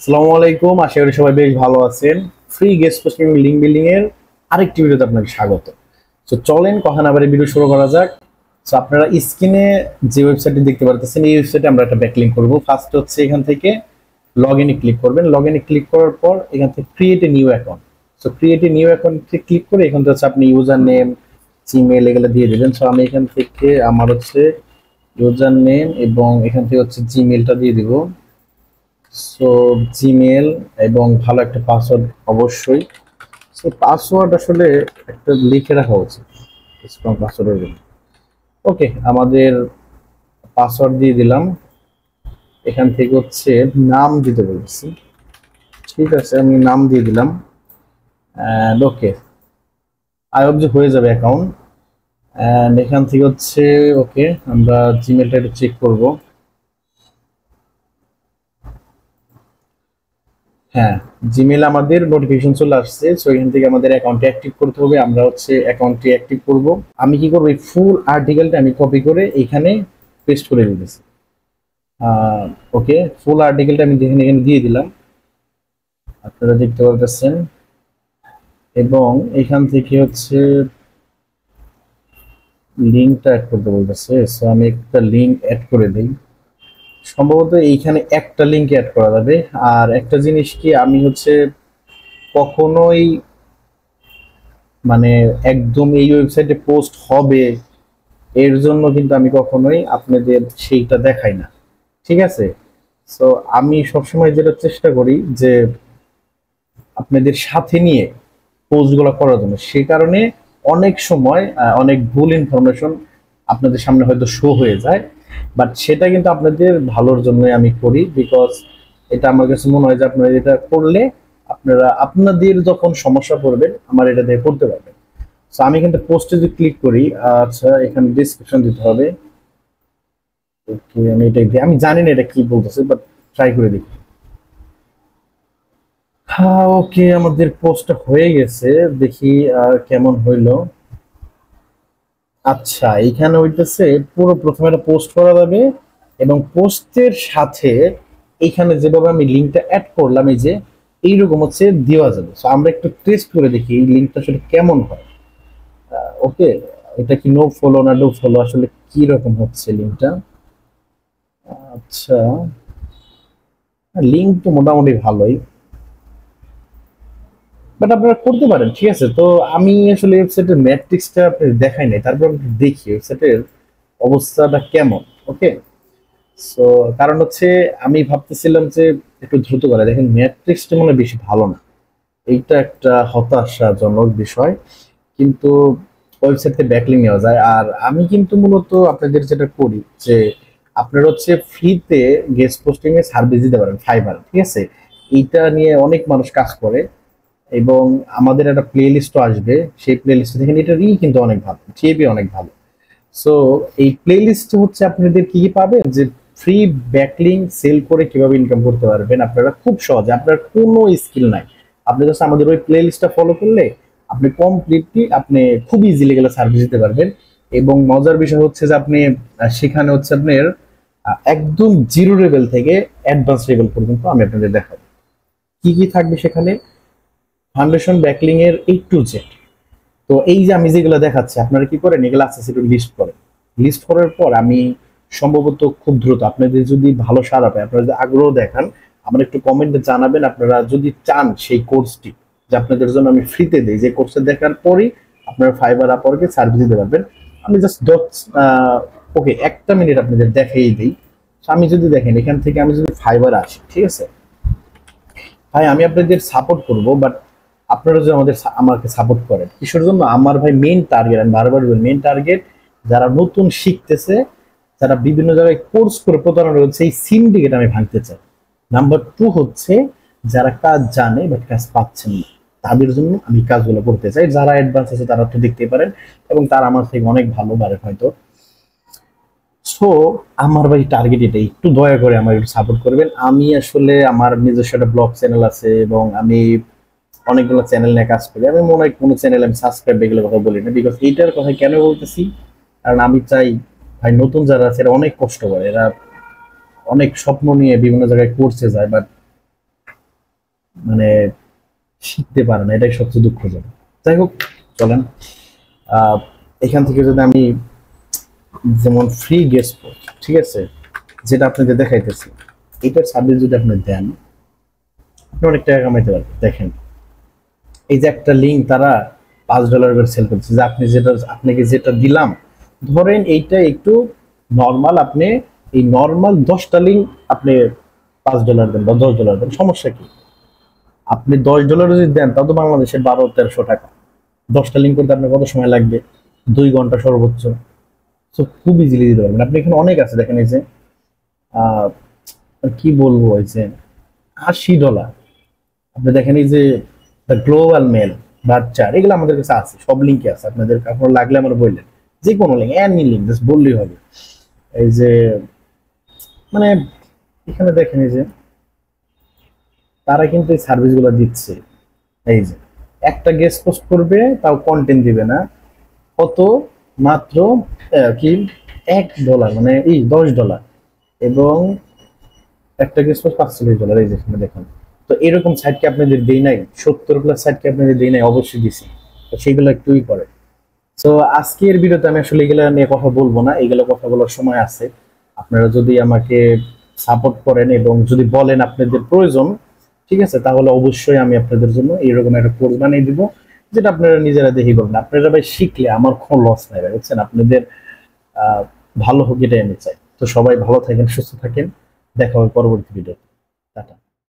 আসসালামু আলাইকুম, আশা করি সবাই বেশ ভালো আছেন। Free guest posting link building এর আরেকটি ভিডিওতে আপনাকে স্বাগত। তো চলেন কথা না বাড়িয়ে ভিডিও শুরু করা যাক। তো আপনারা স্ক্রিনে যে ওয়েবসাইটটি দেখতে পারতেছেন, এই ওয়েবসাইটে আমরা একটা ব্যাকলিঙ্ক করব। ফার্স্ট হচ্ছে এখান থেকে লগ ইনে ক্লিক করবেন। লগ ইনে ক্লিক করার পর এখান থেকে create a new account. So create a new অ্যাকাউন্টে ক্লিক করে এখান থেকে হচ্ছে আপনি ইউজার নেম, জিমেল এগুলো দিয়ে দেবেন। সো আমি এখান থেকে আমার হচ্ছে ইউজার নেম এবং এখান থেকে হচ্ছে জিমেলটা দিয়ে দিব। সো জিমেল এবং ভালো একটা পাসওয়ার্ড অবশ্যই। সো পাসওয়ার্ড আসলে একটা লিখে রাখা উচিত স্ট্রং পাসওয়ার্ডের জন্য। ওকে, আমাদের পাসওয়ার্ড দিয়ে দিলাম। এখান থেকে হচ্ছে নাম দিতে বলেছি, ঠিক আছে আমি নাম দিয়ে দিলাম। অ্যান্ড ওকে, আই হোপ যে হয়ে যাবে অ্যাকাউন্ট। অ্যান্ড এখান থেকে হচ্ছে ওকে, আমরা জিমেলটা একটু চেক করবো। হ্যাঁ, জিমেল আমাদের নোটিফিকেশন চলে আসছে। সো এখান থেকে আমাদের অ্যাকাউন্টটি অ্যাক্টিভ করতে হবে। আমরা হচ্ছে অ্যাকাউন্টটি অ্যাক্টিভ করব। আমি কি করব, এই ফুল আর্টিকেলটা আমি কপি করে এখানে পেস্ট করে দিতেছি। ওকে, ফুল আর্টিকেলটা আমি এখানে এখানে দিয়ে দিলাম, আপনারা দেখতে পাচ্ছেন। এবং এখান থেকে হচ্ছে লিঙ্কটা অ্যাড করতে বলতেছে। সো আমি একটা লিঙ্ক অ্যাড করে দিই। সম্ভবত এইখানে একটা লিঙ্ক অ্যাড করা যাবে। আর একটা জিনিস কি, আমি হচ্ছে কখনোই মানে একদম এই ওয়েবসাইটে পোস্ট হবে এর জন্য কিন্তু আমি কখনোই আপনাদের সেইটা দেখাই না, ঠিক আছে? সো আমি সবসময় যেটা চেষ্টা করি যে আপনাদের সাথে নিয়ে পোস্টগুলো করার জন্য। সেই কারণে অনেক সময় অনেক ভুল ইনফরমেশন আপনাদের সামনে হয়তো শো হয়ে যায়, বাট সেটা কিন্তু আপনাদের ভালোর জন্যই আমি করি। বিকজ এটা আমার কাছে মনে হয় যে আপনারা এটা করলে আপনারা আপনাদের যখন সমস্যা পড়বেন আমার এটা দিয়ে করতে পারবেন। সো আমি কিন্তু পোস্টে যদি ক্লিক করি, আচ্ছা এখানে ডিসক্রিপশন দিতে হবে। ওকে, আমি এটা দিই। আমি জানি না এটা কি বলতেছে, বাট ট্রাই করে দেখি। হ্যাঁ ওকে, আমাদের পোস্টটা হয়ে গেছে, দেখি কেমন হইলো। আচ্ছা, এইখানে হইতেছে পুরো প্রথমে একটা পোস্ট করা যাবে এবং পোস্টের সাথে এইখানে যেভাবে আমি লিঙ্কটা অ্যাড করলাম, এই যে এইরকম হচ্ছে দেওয়া যাবে। সো আমরা একটু টেস্ট করে দেখি এই লিঙ্কটা আসলে কেমন হয়। ওকে, এটা কি নো ফলো না ডো ফলো, আসলে কি রকম হচ্ছে লিঙ্কটা। আচ্ছা, লিঙ্ক তো মোটামুটি ভালোই, বাট আপনারা করতে পারেন, ঠিক আছে। তো আমি আসলে ওয়েবসাইটের ম্যাট্রিক্সটা আপনাদের দেখাই নাই, তারপর আমি দেখি ওয়েবসাইটের অবস্থাটা কেমন। ওকে, সো কারণ হচ্ছে আমি ভাবতেছিলাম যে একটু দ্রুত করে দেখেন, ম্যাট্রিক্সটা মনে হয় বেশি ভালো না। এইটা একটা হতাশাজনক বিষয়। কিন্তু ওয়েবসাইটে ব্যাকলিং নেওয়া যায়। আর আমি কিন্তু মূলত আপনাদের যেটা করি যে আপনারা হচ্ছে ফ্রিতে গেস্ট পোস্টিং এ সার্ভিস দিতে পারেন ফাইবার, ঠিক আছে। এইটা নিয়ে অনেক মানুষ কাজ করে এবং আমাদের একটা প্লে লিস্টও আসবে। সেই প্লে লিস্ট দেখেন, এটা কিন্তু অনেক ভালো, টিএপি অনেক ভালো। সো এই প্লে লিস্ট হচ্ছে আপনাদের কি কি পাবেন, যে ফ্রি ব্যাকলিং সেল করে কিভাবে ইনকাম করতে পারবেন আপনারা খুব সহজে। আপনার কোনো স্কিল নাই, আপনি জাস্ট আমাদের ওই প্লে লিস্টটা ফলো করলে আপনি কমপ্লিটলি আপনি খুব ইজিলি গেলে সার্ভিস দিতে পারবেন। এবং মজার বিষয় হচ্ছে যে আপনি সেখানে হচ্ছে আপনার একদম জিরো লেভেল থেকে অ্যাডভান্স লেভেল পর্যন্ত আমি আপনাদের দেখাবো কি কি থাকবে সেখানে, ফাউন্ডেশন ব্যাকলিং এর A to Z। তো এই যে আমি যেগুলো দেখাচ্ছি, আপনারা কি করেন, এগুলো আস্তে আস্তে একটু লিস্ট করেন। লিস্ট করার পর আমি সম্ভবত খুব দ্রুত আপনাদের যদি ভালো সাড়া পায়, আপনারা যদি আগ্রহ দেখান, আমার একটু কমেন্টে জানাবেন। আপনারা যদি চান সেই কোর্সটি যে আপনাদের জন্য আমি ফ্রিতে দিই, যে কোর্সটা দেখার পরই আপনারা ফাইবার আপওয়ার্কে সার্ভিস দিতে পারবেন। আমি জাস্ট ওকে একটা মিনিট আপনাদের দেখাই দিই। আমি যদি দেখেন এখান থেকে আমি যদি ফাইবার আসি, ঠিক আছে ভাই, আমি আপনাদের সাপোর্ট করব, বাট আপনারা যদি আমাকে সাপোর্ট করেন কিসের জন্য, আমার ভাই মেইন টার্গেট, আমি বারবার বলি মেইন টার্গেট যারা নতুন শিখতেছে, যারা বিভিন্ন জায়গায় কোর্স করে প্রতারণা হচ্ছে, এই সিন্ডিকেট আমি ভাঙতে চাই। নাম্বার টু হচ্ছে যারা কাজ জানে বাট কাজ পাচ্ছেন না, তাদের জন্য আমি কাজগুলো করতে চাই। যারা অ্যাডভান্স আছে তারা তো দেখতে পারেন এবং তারা আমার থেকে অনেক ভালো পারে হয়তো। সো আমার ভাই টার্গেট এটাই, একটু দয়া করে আমার একটু সাপোর্ট করবেন। আমি আসলে আমার নিজস্ব একটা ব্লগ চ্যানেল আছে এবং আমি অনেকগুলো চ্যানেল নিয়ে কাজ করি। আমি মনে হয় কোনো চ্যানেল আমি সাবস্ক্রাইব এগুলো কথা বলি না, বিকজ এইটার কথা কেন বলতেছি, কারণ আমি চাই ভাই নতুন যারা আছে এরা অনেক কষ্ট করে, এরা অনেক স্বপ্ন নিয়ে বিভিন্ন জায়গায় কোর্সে যায়, বাট মানে শিখতে পারে না, এটাই সবচেয়ে দুঃখজনক। যাই হোক, চলেন আহ, এখান থেকে যদি আমি যেমন ফ্রি গেস্ট পোস্ট, ঠিক আছে, যেটা আপনাদের দেখাইতেছি, এটার সার্ভিস যদি আপনি দেন, আপনি অনেক টাকা কামাইতে পারবেন। দেখেন, এই যে একটা লিঙ্ক তারা $5 করে সেল করছে, যে আপনি যেটা, আপনাকে যেটা দিলাম, ধরেন এইটা একটু নর্মাল, আপনি এই নর্মাল 10টা লিঙ্ক আপনি $5 দেন বা $10 দেন, সমস্যা কি? আপনি $10 যদি দেন, তাও তো বাংলাদেশের 1200-1300 টাকা। 10টা লিঙ্ক করতে আপনার কত সময় লাগবে? 2 ঘন্টা সর্বোচ্চ। তো খুব ইজিলি দিতে পারবেন আপনি। এখানে অনেক আছে, দেখেন এই যে আহ, কি বলবো, এই যে $80, আপনি দেখেন এই যে দ্য গ্লোবাল মেল, বাচ্চার, এগুলো আমাদের কাছে আছে, সব লিঙ্কে আছে। আপনাদের আপনার লাগলে আমার বললেন, যে কোনো লিঙ্ক, এনি লিঙ্ক জাস্ট বললেই হবে। এই যে মানে এখানে দেখেন এই যে তারা কিন্তু এই সার্ভিস গুলো দিচ্ছে। এই যে একটা গেস্ট পোস্ট করবে, তাও কন্টেন্ট দিবে না, কত? মাত্র কি $1, মানে এই $10, এবং একটা গেস্ট পোস্ট $45। এই যে এখানে দেখুন। তো এরকম সাইট কি আপনাদের দেই নাই? 70+ সাইট কি আপনাদের দেই নাই? অবশ্যই দিছি। তো সেগুলো একটুই করে। তো আজকের ভিডিওতে আমি আসলে এগুলো নিয়ে কথা বলবো না, এগুলো কথা বলার সময় আছে। আপনারা যদি আমাকে সাপোর্ট করেন এবং যদি বলেন আপনাদের প্রয়োজন, ঠিক আছে, তাহলে অবশ্যই আমি আপনাদের জন্য এরকম একটা কোর্স বানিয়ে দিব, যেটা আপনারা নিজেরা দেখে করবেন। আপনারা ভাই শিখলে আমার কোনো লস নাই ভাই, বুঝছেন? আপনাদের আহ ভালো হোক, এটাই আমি চাই। তো সবাই ভালো থাকেন, সুস্থ থাকেন, দেখা হবে পরবর্তী ভিডিও। টাটা।